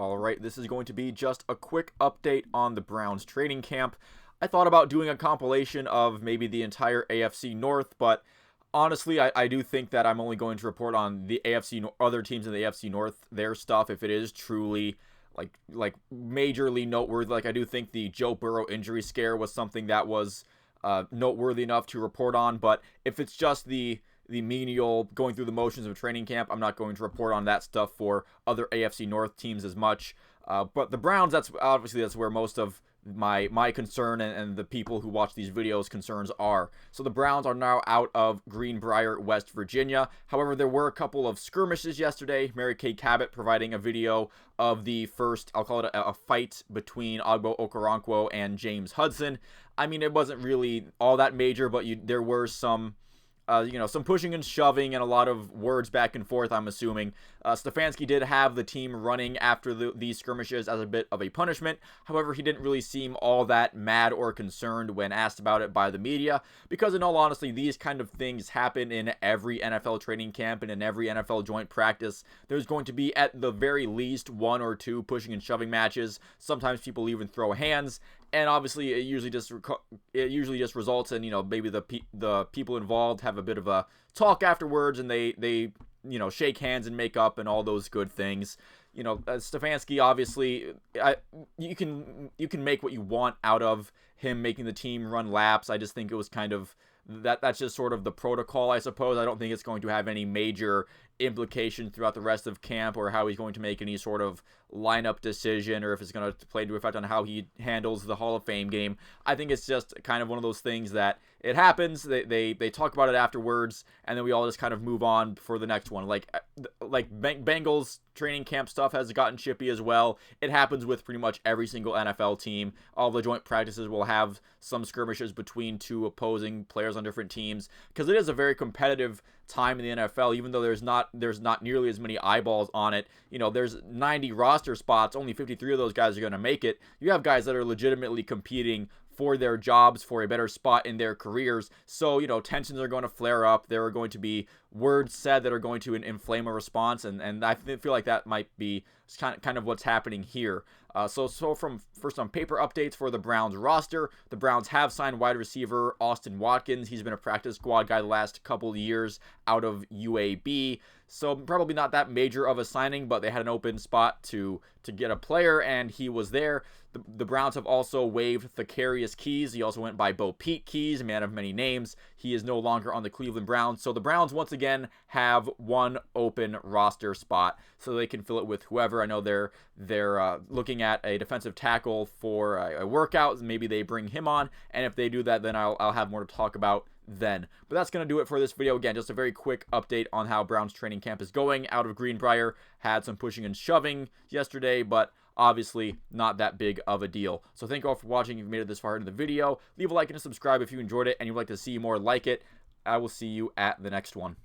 Alright, this is going to be just a quick update on the Browns training camp. I thought about doing a compilation of maybe the entire AFC North, but honestly, I do think that I'm only going to report on the other teams in the AFC North, their stuff, if it is truly like majorly noteworthy. Like, I do think the Joe Burrow injury scare was something that was noteworthy enough to report on, but if it's just the menial going through the motions of training camp, I'm not going to report on that stuff for other AFC North teams as much. But the Browns, that's where most of my concern and the people who watch these videos concerns are. So the Browns are now out of Greenbrier, West Virginia. However, there were a couple of skirmishes yesterday. Mary Kay Cabot providing a video of the first, I'll call it a fight between Ogbo Okoronkwo and James Hudson. I mean, it wasn't really all that major, but there were some some pushing and shoving and a lot of words back and forth, I'm assuming. Stefanski did have the team running after these skirmishes as a bit of a punishment. However, he didn't really seem all that mad or concerned when asked about it by the media, because in all honesty, these kind of things happen in every NFL training camp and in every NFL joint practice. There's going to be, at the very least, one or two pushing and shoving matches. Sometimes people even throw hands. And obviously, it usually just results in, maybe the people involved have a bit of a talk afterwards, and they shake hands and make up and all those good things. Stefanski, obviously, you can make what you want out of him making the team run laps. I just think it was kind of that's just sort of the protocol, I suppose. I don't think it's going to have any major implication throughout the rest of camp, or how he's going to make any sort of lineup decision, or if it's going to play into effect on how he handles the Hall of Fame game. I think it's just kind of one of those things that it happens. They talk about it afterwards, and then we all just kind of move on for the next one. Like Bengals training camp stuff has gotten chippy as well. It happens with pretty much every single NFL team. All the joint practices will have some skirmishes between two opposing players on different teams, because it is a very competitive time in the NFL. Even though there's not nearly as many eyeballs on it, there's 90 roster spots, only 53 of those guys are going to make it. You have guys that are legitimately competing for their jobs, for a better spot in their careers. So, tensions are going to flare up. There are going to be words said that are going to inflame a response, and I feel like that might be kind of what's happening here. So from first on paper updates for the Browns roster, the Browns have signed wide receiver Austin Watkins. He's been a practice squad guy the last couple of years out of UAB. So probably not that major of a signing, but they had an open spot to get a player, and he was there. The Browns have also waived Thakarius Keys. He also went by Bo Peep Keys, a man of many names. He is no longer on the Cleveland Browns. So the Browns once again have one open roster spot, so they can fill it with whoever. I know they're looking at a defensive tackle for a workout. Maybe they bring him on, and if they do that, then I'll have more to talk about then. But that's going to do it for this video. Again, just a very quick update on how Browns training camp is going out of Greenbrier. Had some pushing and shoving yesterday, but obviously not that big of a deal. So thank you all for watching. If you've made it this far into the video, leave a like and a subscribe if you enjoyed it and you'd like to see more like it. I will see you at the next one.